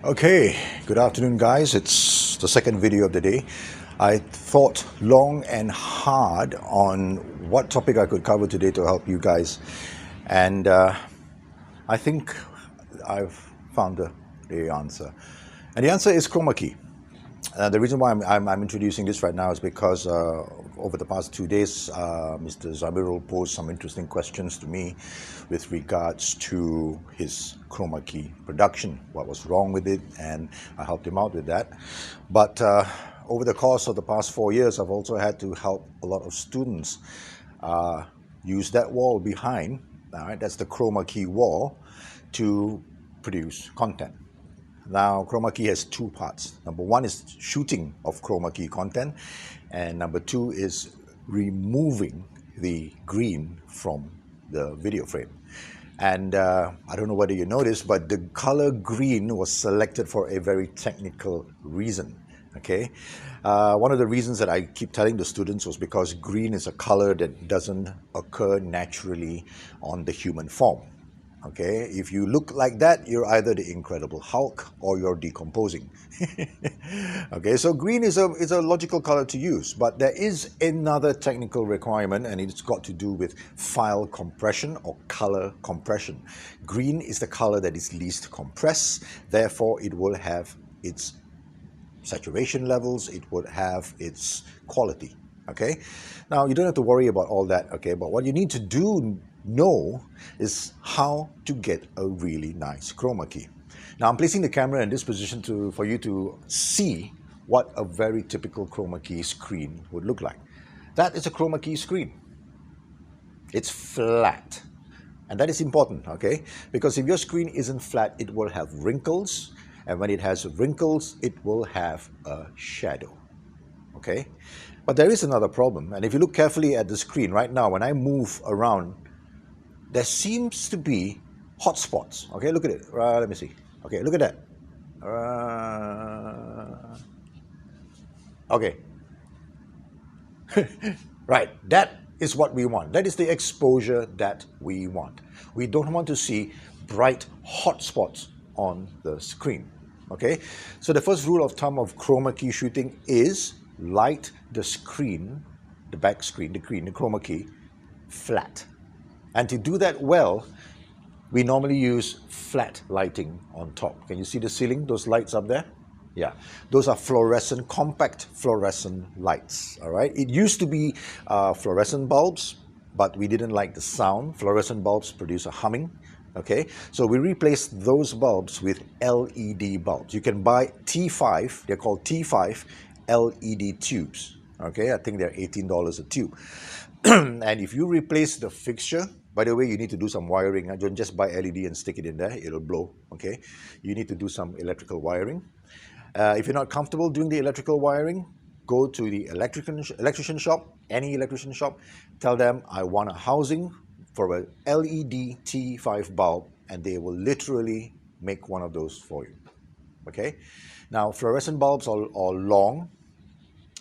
Okay, good afternoon guys. It's the second video of the day. I thought long and hard on what topic I could cover today to help you guys, and I think I've found the answer. And the answer is chroma key. The reason why I'm introducing this right now is because over the past 2 days, Mr. Zabirul posed some interesting questions to me with regards to his chroma key production, what was wrong with it, and I helped him out with that. But over the course of the past 4 years, I've also had to help a lot of students use that wall behind, all right, that's the chroma key wall, to produce content. Now, chroma key has two parts. Number one is shooting of chroma key content, and number two is removing the green from the video frame. And I don't know whether you noticed, but the color green was selected for a very technical reason. Okay, one of the reasons that I keep telling the students was because green is a color that doesn't occur naturally on the human form. Okay, if you look like that, you're either the Incredible Hulk or you're decomposing. Okay, so green is a logical color to use, but there is another technical requirement, and it's got to do with file compression or color compression. Green is the color that is least compressed, therefore it will have its saturation levels, it would have its quality. Okay, now you don't have to worry about all that, okay, but what you need to know is how to get a really nice chroma key. Now I'm placing the camera in this position for you to see what a very typical chroma key screen would look like. That is a chroma key screen. It's flat, and that is important, okay, because if your screen isn't flat, it will have wrinkles, and when it has wrinkles, it will have a shadow. Okay, but there is another problem, and if you look carefully at the screen right now, when I move around, there seems to be hot spots. Okay, look at it. Let me see. Okay, look at that. Okay. Right, that is what we want. That is the exposure that we want. We don't want to see bright hot spots on the screen. Okay, so the first rule of thumb of chroma key shooting is light the screen, the back screen, the chroma key, flat. And to do that well, we normally use flat lighting on top. Can you see the ceiling, those lights up there? Yeah, those are fluorescent, compact fluorescent lights, all right? It used to be fluorescent bulbs, but we didn't like the sound. Fluorescent bulbs produce a humming, okay? So we replaced those bulbs with LED bulbs. You can buy T5, they're called T5 LED tubes, okay? I think they're $18 a tube. And if you replace the fixture, by the way, you need to do some wiring. Don't just buy LED and stick it in there, it'll blow, okay? You need to do some electrical wiring. If you're not comfortable doing the electrical wiring, go to the electrician shop, any electrician shop, tell them I want a housing for a LED T5 bulb, and they will literally make one of those for you, okay? Now, fluorescent bulbs are long.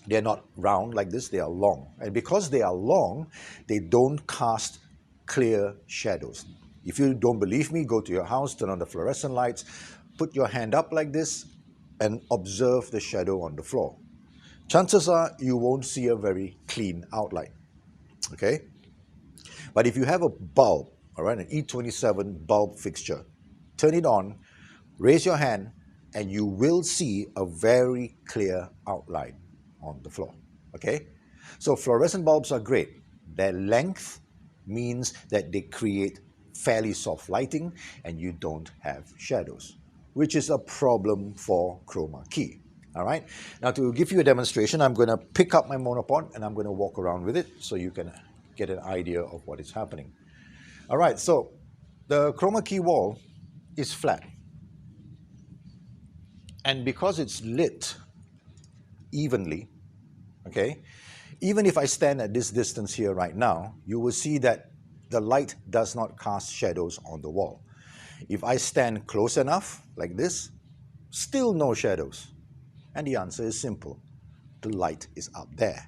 They're not round like this, they are long. And because they are long, they don't cast clear shadows. If you don't believe me, go to your house, turn on the fluorescent lights, put your hand up like this, and observe the shadow on the floor. Chances are you won't see a very clean outline, okay? But if you have a bulb, all right, an E27 bulb fixture, turn it on, raise your hand, and you will see a very clear outline on the floor, okay? So fluorescent bulbs are great. Their length means that they create fairly soft lighting and you don't have shadows, which is a problem for chroma key, all right? Now to give you a demonstration, I'm going to pick up my monopod and I'm going to walk around with it so you can get an idea of what is happening. All right, so the chroma key wall is flat. And because it's lit evenly, okay, even if I stand at this distance here right now, you will see that the light does not cast shadows on the wall. If I stand close enough, like this, still no shadows. And the answer is simple. The light is up there.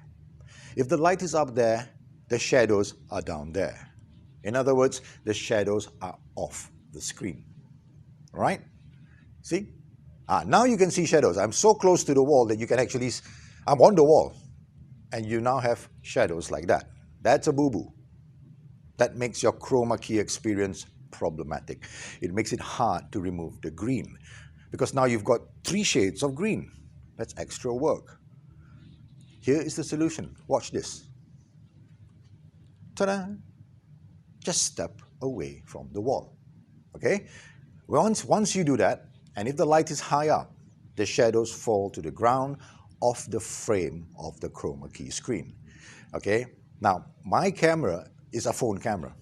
If the light is up there, the shadows are down there. In other words, the shadows are off the screen. All right? See? Now you can see shadows. I'm so close to the wall that you can actually, I'm on the wall, and you now have shadows like that. That's a boo-boo. That makes your chroma key experience problematic. It makes it hard to remove the green because now you've got 3 shades of green. That's extra work. Here is the solution. Watch this. Ta-da! Just step away from the wall. Okay? Once you do that, and if the light is high up, the shadows fall to the ground of the frame of the chroma key screen. Okay? Now, my camera is a phone camera,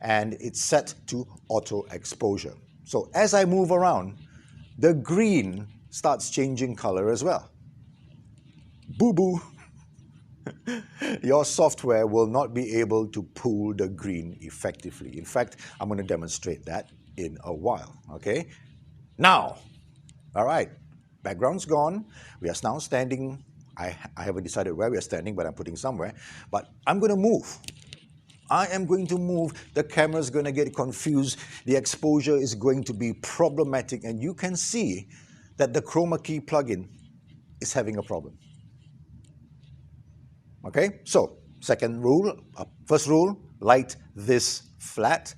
and it's set to auto exposure. So as I move around, the green starts changing color as well. Boo-boo! Your software will not be able to pull the green effectively. In fact, I'm going to demonstrate that in a while. Okay? Now, all right, background's gone. We are now standing. I haven't decided where we are standing, but I'm putting somewhere. But I'm going to move. I am going to move. The camera's going to get confused. The exposure is going to be problematic. And you can see that the chroma key plugin is having a problem. Okay, so second rule, first rule, light this flat.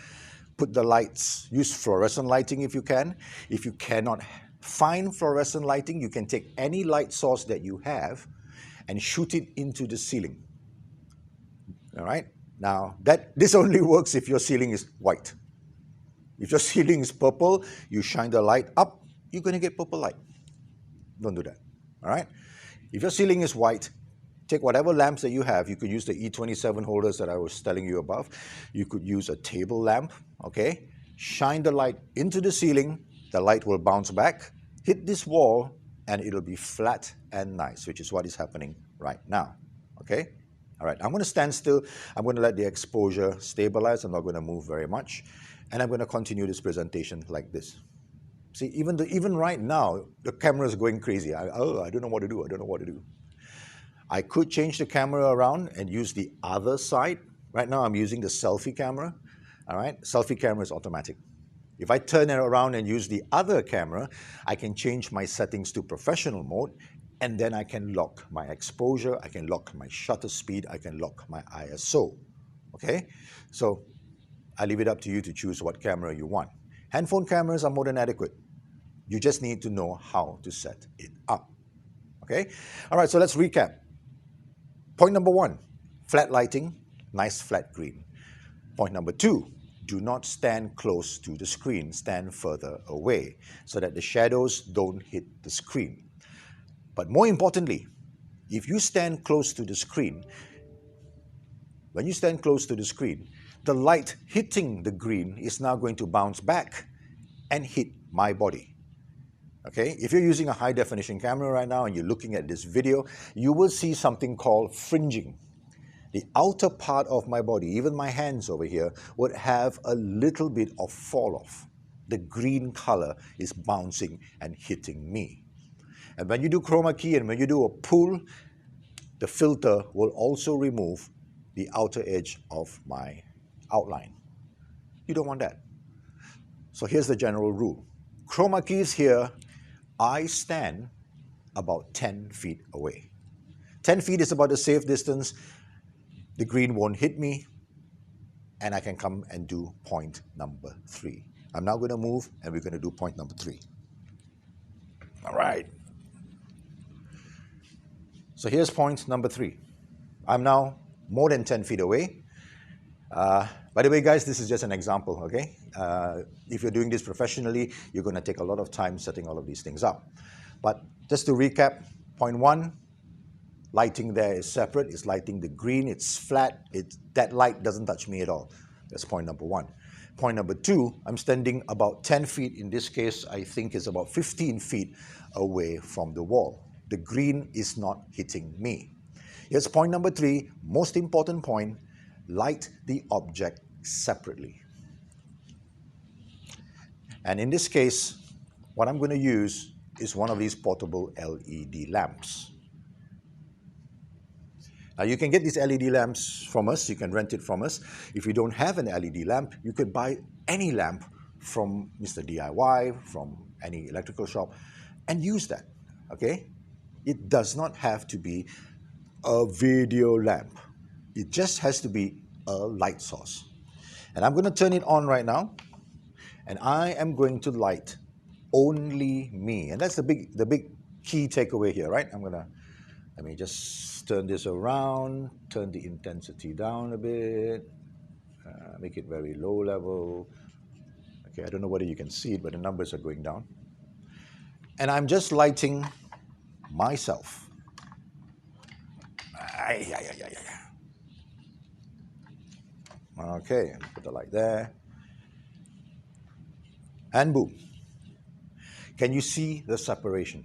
Put the lights, use fluorescent lighting if you can. If you cannot find fluorescent lighting, you can take any light source that you have and shoot it into the ceiling. All right, now this only works if your ceiling is white. If your ceiling is purple, you shine the light up, you're going to get purple light. Don't do that. All right, if your ceiling is white, take whatever lamps that you have. You could use the E27 holders that I was telling you above. You could use a table lamp, okay? Shine the light into the ceiling. The light will bounce back, hit this wall, and it'll be flat and nice, which is what is happening right now, okay? All right, I'm going to stand still. I'm going to let the exposure stabilize. I'm not going to move very much. And I'm going to continue this presentation like this. See, even right now, the camera is going crazy. I don't know what to do. I don't know what to do. I could change the camera around and use the other side. Right now I'm using the selfie camera. All right, selfie camera is automatic. If I turn it around and use the other camera, I can change my settings to professional mode, and then I can lock my exposure, I can lock my shutter speed, I can lock my ISO. Okay, so I leave it up to you to choose what camera you want. Handphone cameras are more than adequate. You just need to know how to set it up. Okay, all right, so let's recap. Point number 1, flat lighting, nice flat green. Point number 2, do not stand close to the screen, stand further away so that the shadows don't hit the screen. But more importantly, if you stand close to the screen, when you stand close to the screen, the light hitting the green is now going to bounce back and hit my body. Okay, if you're using a high definition camera right now and you're looking at this video, you will see something called fringing. The outer part of my body, even my hands over here, would have a little bit of fall off. The green color is bouncing and hitting me. And when you do chroma key and when you do a pull, the filter will also remove the outer edge of my outline. You don't want that. So here's the general rule. Chroma keys here, I stand about 10 feet away. 10 feet is about a safe distance. The green won't hit me, and I can come and do point number 3. I'm now going to move, and we're going to do point number 3. All right. So here's point number 3. I'm now more than 10 feet away. By the way, guys, this is just an example, okay? If you're doing this professionally, you're going to take a lot of time setting all of these things up. But just to recap, point 1, lighting there is separate. It's lighting the green. It's flat. That light doesn't touch me at all. That's point number 1. Point number 2, I'm standing about 10 feet. In this case, I think it's about 15 feet away from the wall. The green is not hitting me. Here's point number 3, most important point, light the object separately. And in this case, what I'm going to use is one of these portable LED lamps. Now you can get these LED lamps from us, you can rent it from us. If you don't have an LED lamp, you could buy any lamp from Mr. DIY, from any electrical shop, and use that, okay? It does not have to be a video lamp. It just has to be a light source. And I'm going to turn it on right now, and I am going to light only me. And that's the big key takeaway here, right? Let me just turn this around, turn the intensity down a bit, make it very low level. Okay, I don't know whether you can see it, but the numbers are going down. And I'm just lighting myself. Okay, put the light there. And boom. Can you see the separation?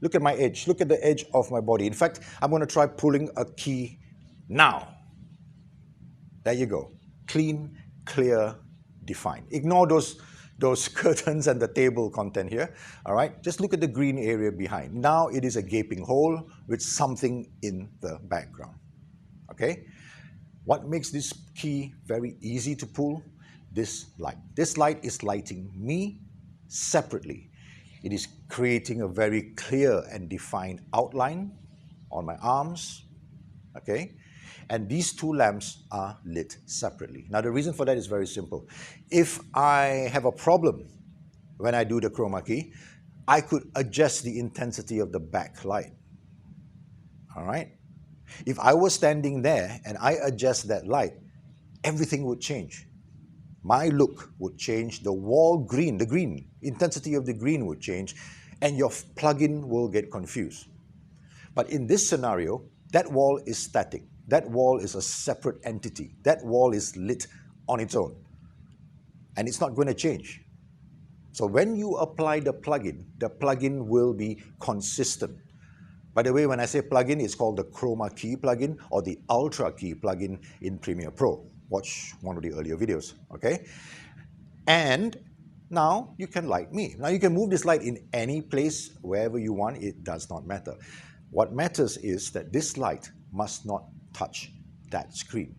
Look at my edge. Look at the edge of my body. In fact, I'm going to try pulling a key now. There you go. Clean, clear, defined. Ignore those curtains and the table content here. All right? Just look at the green area behind. Now it is a gaping hole with something in the background. Okay? What makes this key very easy to pull? This light. This light is lighting me separately. It is creating a very clear and defined outline on my arms, okay? And these two lamps are lit separately. Now, the reason for that is very simple. If I have a problem when I do the chroma key, I could adjust the intensity of the backlight, all right? If I was standing there and I adjust that light, everything would change. My look would change, the wall green, the green, intensity of the green would change, and your plugin will get confused. But in this scenario, that wall is static. That wall is a separate entity. That wall is lit on its own, and it's not going to change. So when you apply the plugin will be consistent. By the way, when I say plugin, it's called the Chroma Key plugin or the Ultra Key plugin in Premiere Pro. Watch one of the earlier videos, okay? And now you can light me. Now you can move this light in any place, wherever you want, it does not matter. What matters is that this light must not touch that screen.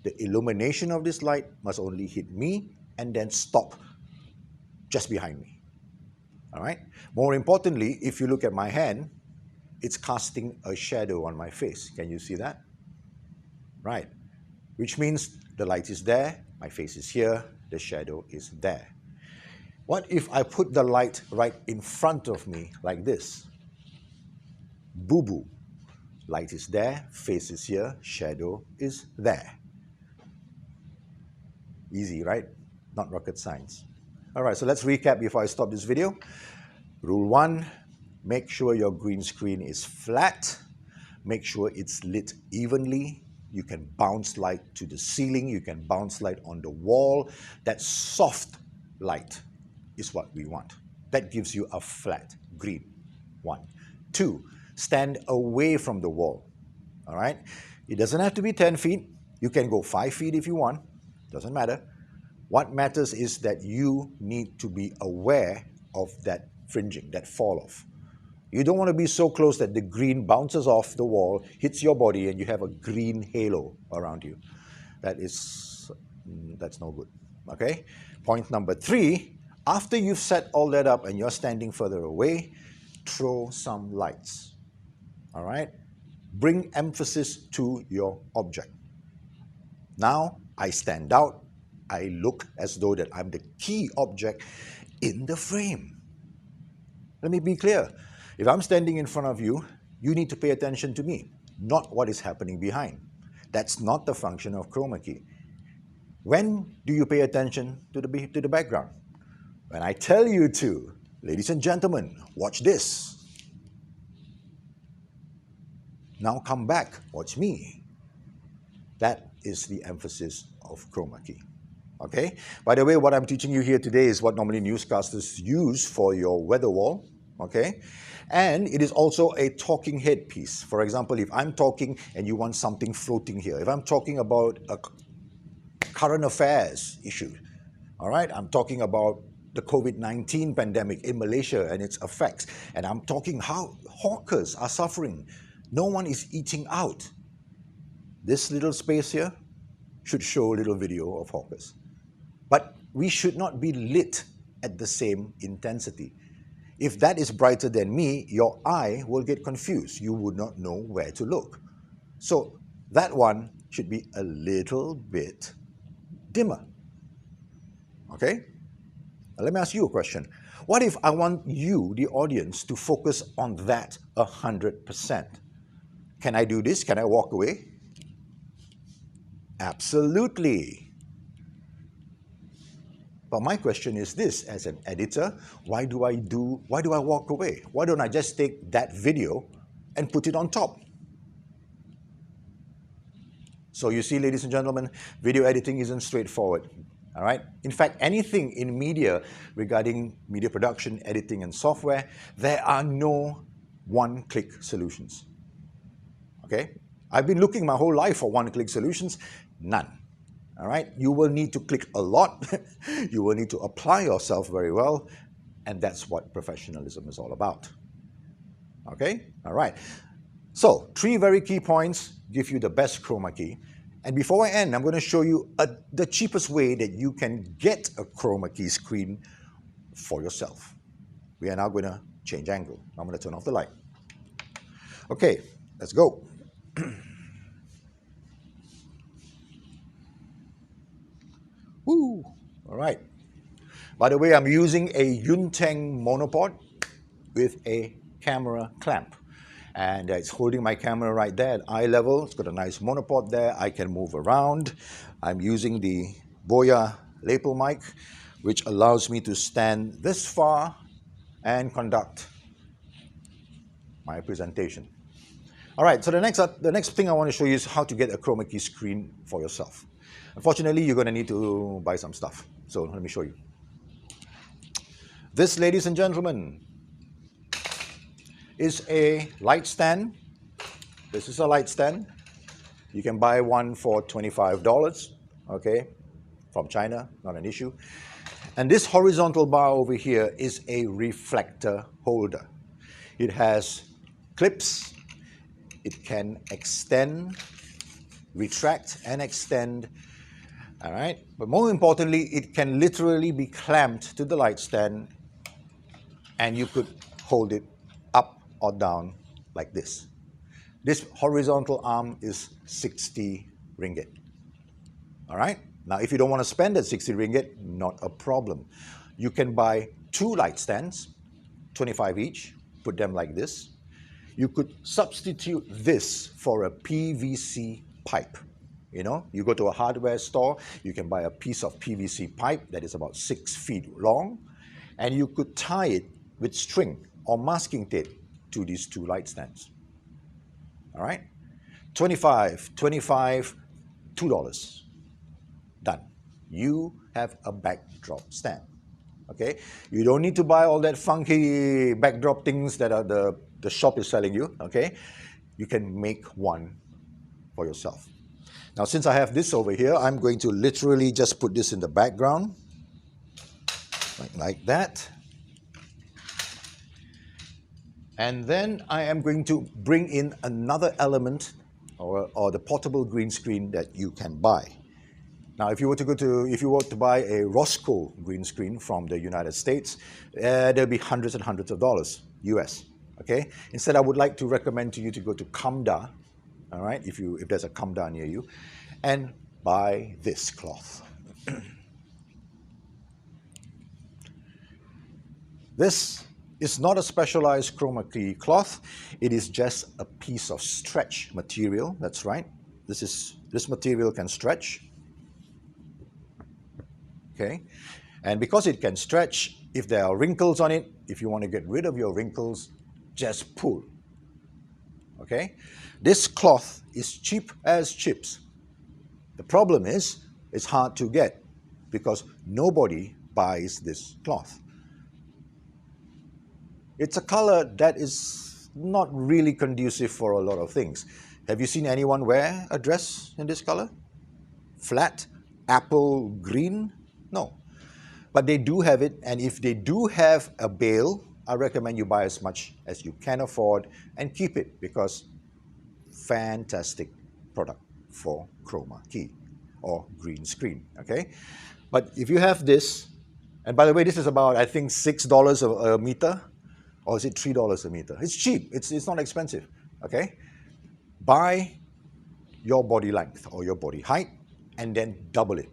The illumination of this light must only hit me and then stop just behind me, all right? More importantly, if you look at my hand, it's casting a shadow on my face. Can you see that? Right. Which means the light is there, my face is here, the shadow is there. What if I put the light right in front of me like this? Boo-boo. Light is there, face is here, shadow is there. Easy, right? Not rocket science. All right, so let's recap before I stop this video. Rule 1, make sure your green screen is flat. Make sure it's lit evenly. You can bounce light to the ceiling. You can bounce light on the wall. That soft light is what we want. That gives you a flat green. 1. 2, stand away from the wall. All right? It doesn't have to be 10 feet. You can go 5 feet if you want. Doesn't matter. What matters is that you need to be aware of that fringing, that fall off. You don't want to be so close that the green bounces off the wall, hits your body, and you have a green halo around you. That's no good, okay? Point number 3, after you've set all that up and you're standing further away, throw some lights, all right? Bring emphasis to your object. Now, I stand out. I look as though that I'm the key object in the frame. Let me be clear. If I'm standing in front of you, you need to pay attention to me, not what is happening behind. That's not the function of chroma key. When do you pay attention to the background? When I tell you to. Ladies and gentlemen, watch this. Now come back, watch me. That is the emphasis of chroma key. Okay? By the way, what I'm teaching you here today is what normally newscasters use for your weather wall. Okay? And it is also a talking head piece. For example, if I'm talking and you want something floating here, if I'm talking about a current affairs issue, all right, I'm talking about the COVID-19 pandemic in Malaysia and its effects, and I'm talking how hawkers are suffering. No one is eating out. This little space here should show a little video of hawkers. But we should not be lit at the same intensity. If that is brighter than me, your eye will get confused. You would not know where to look. So that one should be a little bit dimmer. Okay? Now let me ask you a question. What if I want you, the audience, to focus on that 100%? Can I do this? Can I walk away? Absolutely. But my question is this, as an editor, why do I walk away? Why don't I just take that video and put it on top? So you see, ladies and gentlemen, video editing isn't straightforward. All right. In fact, anything in media regarding media production, editing, and software, there are no one-click solutions. Okay? I've been looking my whole life for one-click solutions. None. All right? You will need to click a lot. You will need to apply yourself very well. And that's what professionalism is all about. Okay? All right. So, 3 very key points give you the best chroma key. And before I end, I'm going to show you the cheapest way that you can get a chroma key screen for yourself. We are now going to change angle. I'm going to turn off the light. Okay, let's go. Woo! All right. By the way, I'm using a Yunteng monopod with a camera clamp. And it's holding my camera right there at eye level. It's got a nice monopod there. I can move around. I'm using the Boya lapel mic, which allows me to stand this far and conduct my presentation. All right, so the next thing I want to show you is how to get a chroma key screen for yourself. Unfortunately, you're going to need to buy some stuff. So let me show you. This, ladies and gentlemen, is a light stand. This is a light stand. You can buy one for $25, okay, from China, not an issue. And this horizontal bar over here is a reflector holder. It has clips. It can extend, retract, and extend. All right, but more importantly, it can literally be clamped to the light stand, and you could hold it up or down like this. This horizontal arm is 60 ringgit. All right? Now, if you don't want to spend that 60 ringgit, not a problem. You can buy 2 light stands, 25 each, put them like this. You could substitute this for a PVC pipe. You know, you go to a hardware store, you can buy a piece of PVC pipe that is about 6 feet long, and you could tie it with string or masking tape to these 2 light stands. All right? 25, $2. Done. You have a backdrop stand. Okay? You don't need to buy all that funky backdrop things that are the shop is selling you. Okay? You can make one for yourself. Now, since I have this over here, I'm going to literally just put this in the background, like that. And then I am going to bring in another element or the portable green screen that you can buy. Now, if you were to buy a Roscoe green screen from the United States, there'll be hundreds and hundreds of dollars, US. Okay. Instead, I would like to recommend to you to go to Kamda, all right, if there's a Kamda near you, and buy this cloth. This is not a specialized chroma key cloth. It is just a piece of stretch material. That's right. This material can stretch. Okay, and because it can stretch, if there are wrinkles on it, if you want to get rid of your wrinkles, just pull. Okay, this cloth is cheap as chips. The problem is it's hard to get because nobody buys this cloth. It's a color that is not really conducive for a lot of things. Have you seen anyone wear a dress in this color? Flat, apple green? No. But they do have it, and if they do have a bail, I recommend you buy as much as you can afford and keep it because fantastic product for chroma key or green screen, okay? But if you have this, And by the way, this is about, I think, $6 a meter, or is it $3 a meter? It's cheap. It's not expensive. Okay, buy your body length or your body height, and then double it,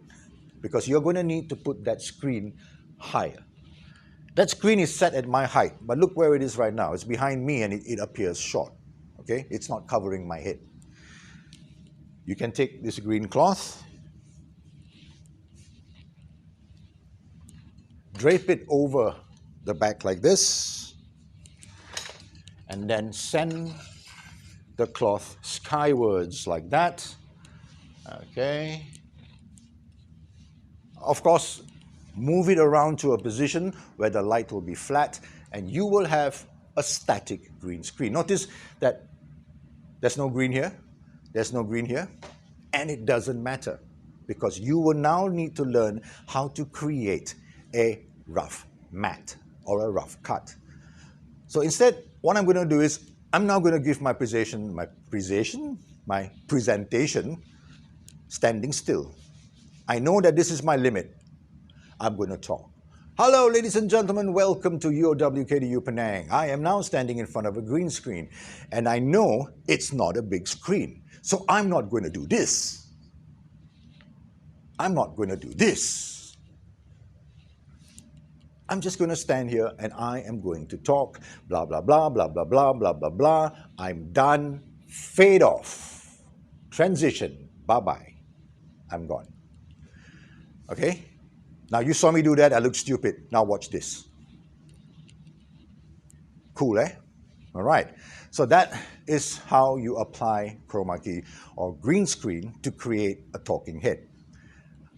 because you're going to need to put that screen higher. That screen is set at my height, but look where it is right now. It's behind me and it appears short. Okay, it's not covering my head. You can take this green cloth, drape it over the back like this, and then send the cloth skywards like that. Okay. Of course, move it around to a position where the light will be flat, and you will have a static green screen. Notice that there's no green here, there's no green here, and it doesn't matter, because you will now need to learn how to create a rough matte or a rough cut. So instead, what I'm going to do is, I'm now going to give my presentation standing still. I know that this is my limit. I'm going to talk. Hello, ladies and gentlemen. Welcome to your WKDU Penang. I am now standing in front of a green screen, and I know it's not a big screen. So I'm not going to do this. I'm not going to do this. I'm just going to stand here and I am going to talk. Blah, blah, blah, blah, blah, blah, blah, blah, blah. I'm done. Fade off. Transition. Bye-bye. I'm gone. Okay? Now you saw me do that. I look stupid. Now watch this. Cool, eh? All right. So that is how you apply chroma key or green screen to create a talking head.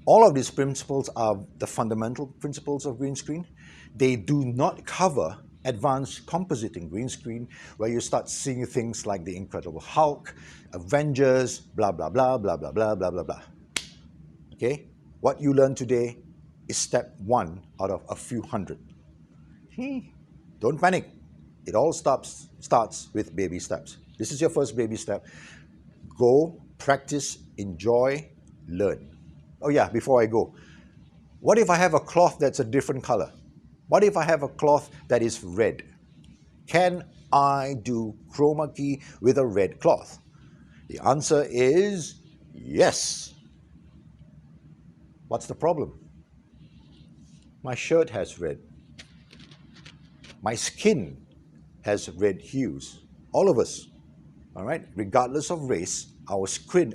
All of these principles are the fundamental principles of green screen. They do not cover advanced compositing green screen, where you start seeing things like the Incredible Hulk, Avengers, blah, blah, blah, blah, blah, blah, blah, blah, blah. Okay? What you learn today is step 1 out of a few hundred. Don't panic. It all starts with baby steps. This is your first baby step. Go, practice, enjoy, learn. Oh yeah, before I go, what if I have a cloth that's a different color? What if I have a cloth that is red? Can I do chroma key with a red cloth? The answer is yes. What's the problem? My shirt has red. My skin has red hues. All of us, all right? Regardless of race, our skin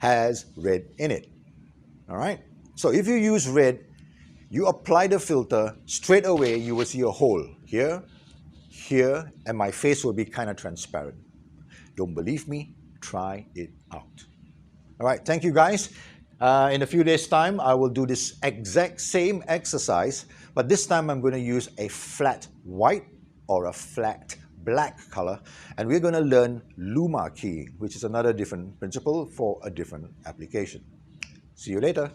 has red in it, all right? So if you use red, you apply the filter, straight away you will see a hole here, here, and my face will be kind of transparent. Don't believe me? Try it out. All right, thank you guys. In a few days' time, I will do this exact same exercise, but this time I'm going to use a flat white or a flat black color, and we're going to learn luma keying, which is another different principle for a different application. See you later.